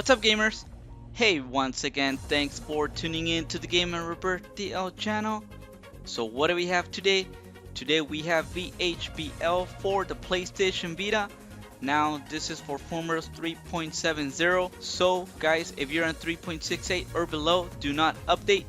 What's up, gamers? Hey, once again, thanks for tuning in to the GamersRebirthDL channel. So what do we have today? Today we have VHBL for the PlayStation Vita. Now this is for firmware 3.70. So guys, if you're on 3.68 or below, do not update.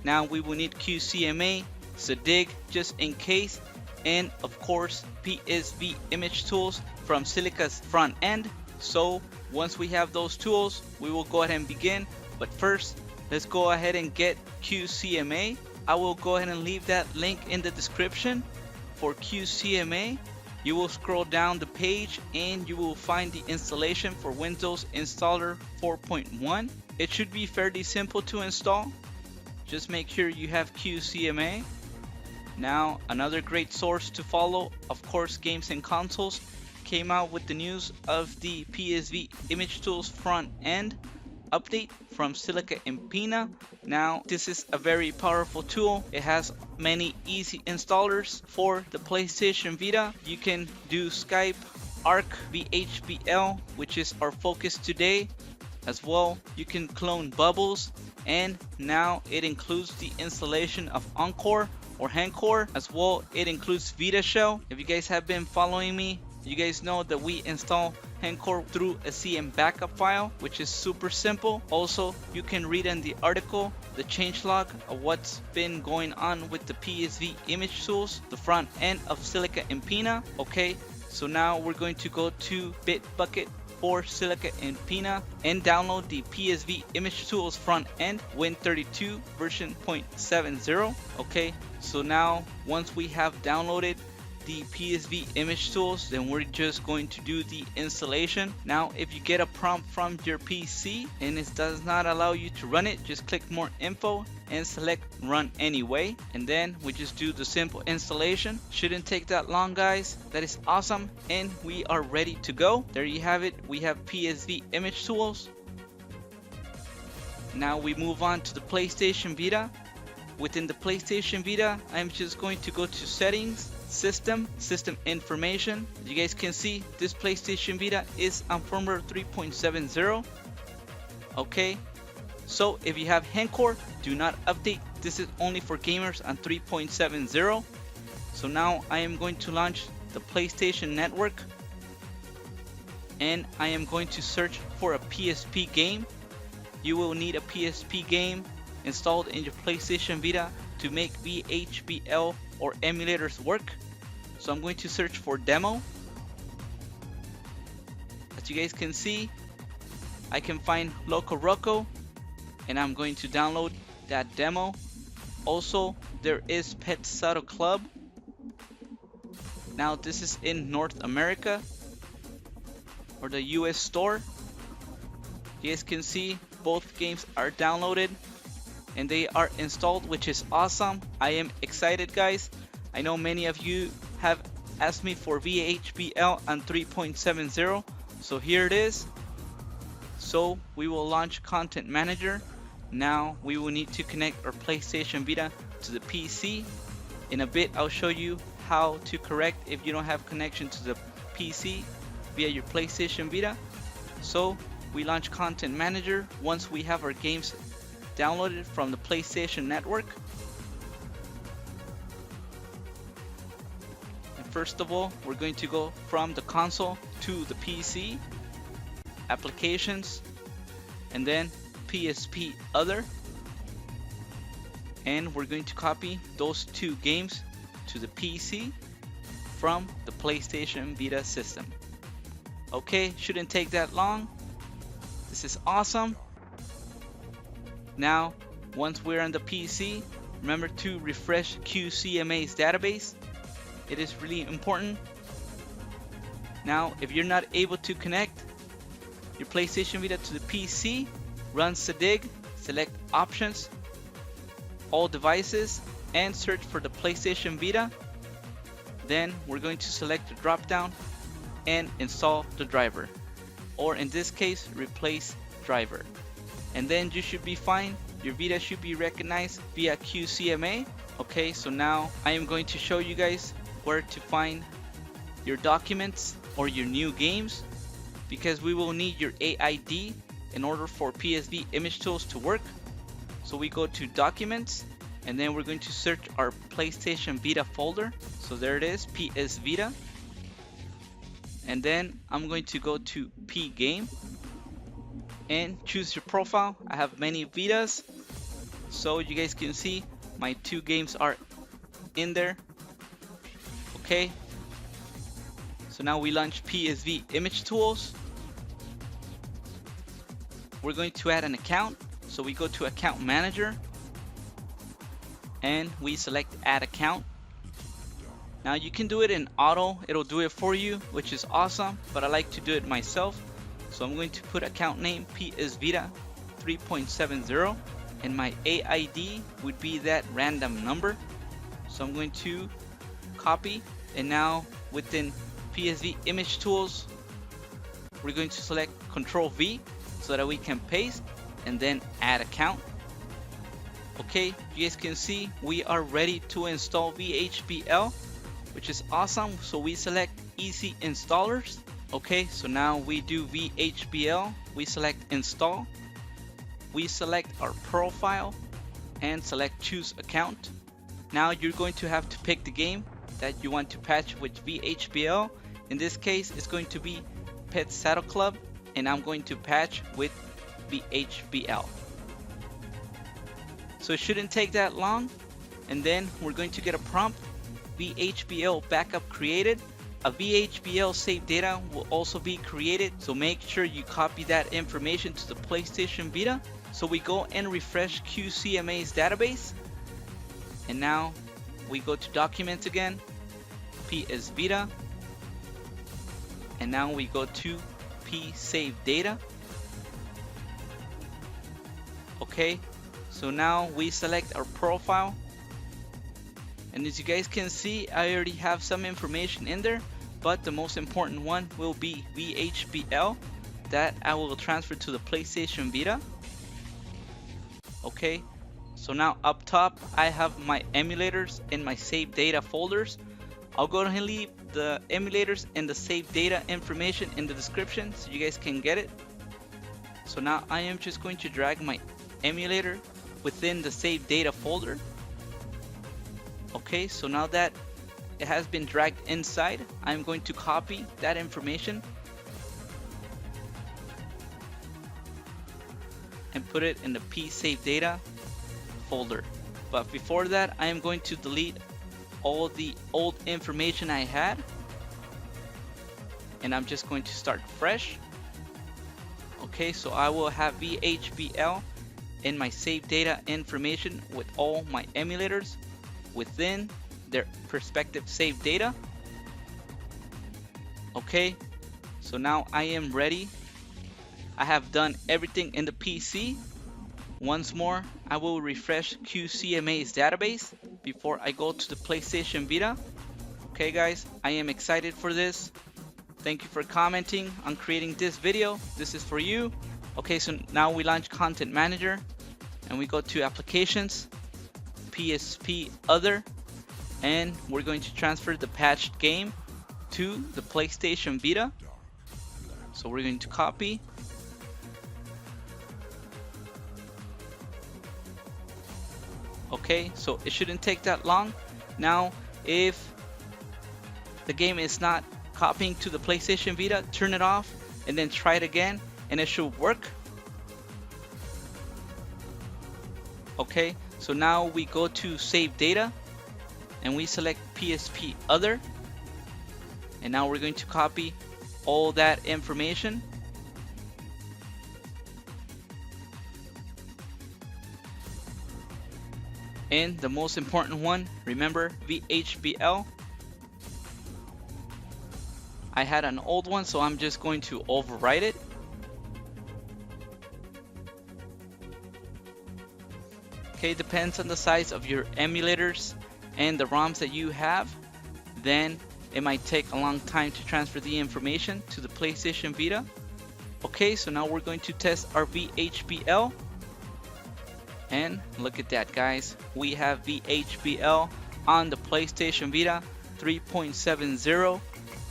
Now we will need QCMA, SEGA just in case, and of course PSV image tools from Silica's front end. So once we have those tools, we will go ahead and begin. But first, let's go ahead and get QCMA. I will go ahead and leave that link in the description for QCMA. You will scroll down the page and you will find the installation for Windows Installer 4.1. It should be fairly simple to install. Just make sure you have QCMA. Now, another great source to follow, of course, Games and Consoles came out with the news of the PSVIMGTOOL-Front end update from Silica and Pina. Now this is a very powerful tool. It has many easy installers for the PlayStation Vita. You can do Skype, Arc, VHBL, which is our focus today. As well, you can clone Bubbles, and now it includes the installation of Encore or Handcore. As well, it includes Vita Shell. If you guys have been following me, you guys know that we install Handcore through a CM backup file, which is super simple. Also, you can read in the article the changelog of what's been going on with the PSV image tools, the front end of Silica and Pina. Okay, so now we're going to go to Bitbucket for Silica and Pina and download the PSV image tools front end Win32 version 0.70. Okay, so now once we have downloaded the PSV image tools, then we're just going to do the installation. Now if you get a prompt from your PC and it does not allow you to run it, just click more info and select run anyway, and then we just do the simple installation. Shouldn't take that long, guys. That is awesome, and we are ready to go. There you have it. We have PSV image tools. Now we move on to the PlayStation Vita. Within the PlayStation Vita, I'm just going to go to settings, system information. As you guys can see, this PlayStation Vita is on firmware 3.70. okay, so if you have Handcore, do not update. This is only for gamers on 3.70. So now I am going to launch the PlayStation Network and I am going to search for a PSP game. You will need a PSP game installed in your PlayStation Vita to make VHBL or emulators work. So I'm going to search for demo. As you guys can see, I can find LocoRoco and I'm going to download that demo. Also, there is Petz Club. Now this is in North America or the US store. You guys can see both games are downloaded and they are installed, which is awesome. I am excited, guys. I know many of you have asked me for VHBL on 3.70, so here it is. So we will launch Content Manager. Now we will need to connect our PlayStation Vita to the PC. In a bit I'll show you how to correct if you don't have connection to the PC via your PlayStation Vita. So we launch Content Manager once we have our games downloaded from the PlayStation Network. And first of all, we're going to go from the console to the PC, applications, and then PSP other, and we're going to copy those two games to the PC from the PlayStation Vita system. Okay, shouldn't take that long. This is awesome. Now, once we're on the PC, remember to refresh QCMA's database. It is really important. Now, if you're not able to connect your PlayStation Vita to the PC, run SEGA, select Options, All Devices, and search for the PlayStation Vita. Then we're going to select the drop down and install the driver, or in this case, replace driver. And then you should be fine. Your Vita should be recognized via QCMA. Okay, so now I am going to show you guys where to find your documents or your new games, because we will need your AID in order for PSV image tools to work. So we go to Documents, and then we're going to search our PlayStation Vita folder. So there it is, PS Vita. And then I'm going to go to P Game and choose your profile. I have many Vitas, so you guys can see my 2 games are in there. Okay, so now we launch PSV image tools. We're going to add an account, so we go to Account Manager and we select Add Account. Now you can do it in auto, it'll do it for you, which is awesome, but I like to do it myself. So I'm going to put account name PS Vita 3.70, and my AID would be that random number. So I'm going to copy, and now within PSV image tools, we're going to select Control V so that we can paste and then add account. Okay, you guys can see we are ready to install VHBL, which is awesome. So we select Easy Installers. Okay, so now we do VHBL, we select Install, we select our profile and select Choose Account. Now you're going to have to pick the game that you want to patch with VHBL. In this case, it's going to be Petz Saddle Club, and I'm going to patch with VHBL. So it shouldn't take that long, and then we're going to get a prompt. VHBL backup created. A VHBL save data will also be created, so make sure you copy that information to the PlayStation Vita. So we go and refresh QCMA's database, and now we go to Documents again, PS Vita, and now we go to P save data. Okay, so now we select our profile, and as you guys can see, I already have some information in there, but the most important one will be VHBL that I will transfer to the PlayStation Vita. Okay, so now up top I have my emulators in my save data folders. I'll go ahead and leave the emulators and the save data information in the description so you guys can get it. So now I am just going to drag my emulator within the save data folder. Okay, so now that it has been dragged inside, I'm going to copy that information and put it in the P save data folder. But before that, I am going to delete all the old information I had, and I'm just going to start fresh. Okay, so I will have VHBL in my save data information with all my emulators within their respective save data. Okay, so now I am ready. I have done everything in the PC. Once more, I will refresh QCMA's database before I go to the PlayStation Vita. Okay guys, I am excited for this. Thank you for commenting on creating this video. This is for you. Okay, so now we launch Content Manager and we go to Applications, PSP Other, and we're going to transfer the patched game to the PlayStation Vita. So we're going to copy. Okay, so it shouldn't take that long. Now, if the game is not copying to the PlayStation Vita, turn it off and then try it again and it should work. Okay, so now we go to Save Data and we select PSP Other, and now we're going to copy all that information. And the most important one, remember VHBL. I had an old one, so I'm just going to overwrite it. Okay, depends on the size of your emulators and the ROMs that you have. Then it might take a long time to transfer the information to the PlayStation Vita. Okay, so now we're going to test our VHBL. And look at that, guys. We have VHBL on the PlayStation Vita 3.70.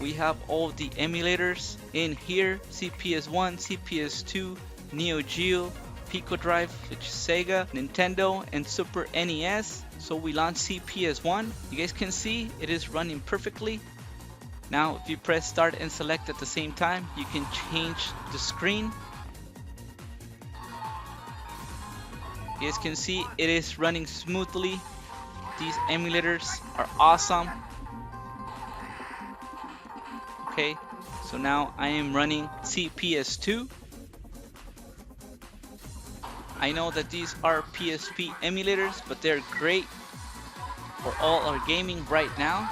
We have all the emulators in here: CPS1, CPS2, NEO-GEO, Pico Drive, which is Sega, Nintendo, and Super NES. So we launched CPS1. You guys can see it is running perfectly. Now if you press start and select at the same time, you can change the screen. You guys can see it is running smoothly. These emulators are awesome. Okay, so now I am running CPS2. I know that these are PSP emulators, but they're great for all our gaming right now.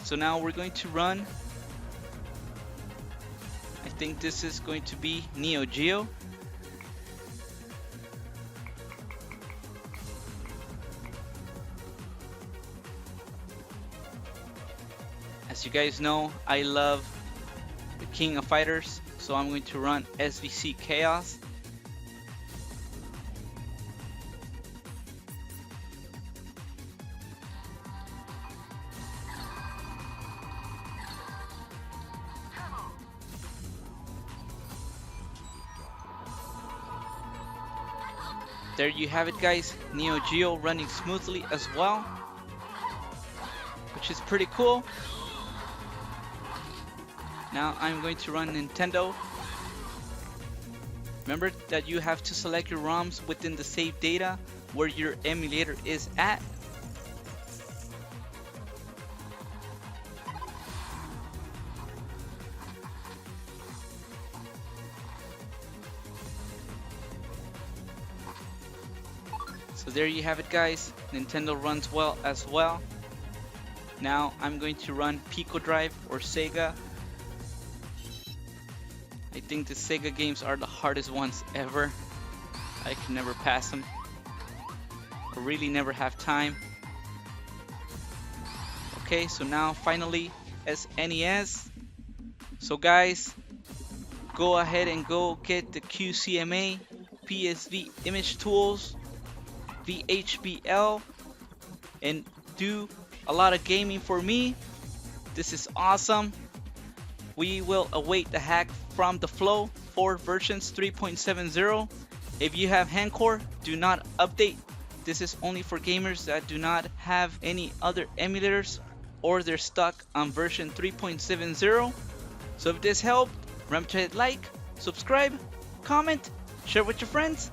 So now we're going to run, I think this is going to be NEO-GEO. As you guys know, I love the King of Fighters, so I'm going to run SVC Chaos. There you have it, guys. NEO-GEO running smoothly as well, which is pretty cool. Now I'm going to run Nintendo. Remember that you have to select your ROMs within the save data where your emulator is at. So there you have it, guys. Nintendo runs well as well. Now I'm going to run Pico Drive or Sega. I think the Sega games are the hardest ones ever. I can never pass them. I really never have time. Okay, so now finally SNES. So guys, go ahead and go get the QCMA, PSV Image Tools, VHBL, and do a lot of gaming for me. This is awesome. We will await the hack from the flow for versions 3.70. If you have Handcore, do not update. This is only for gamers that do not have any other emulators or they're stuck on version 3.70. So if this helped, remember to hit like, subscribe, comment, share with your friends.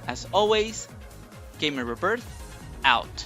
As always, Gamer Rebirth out.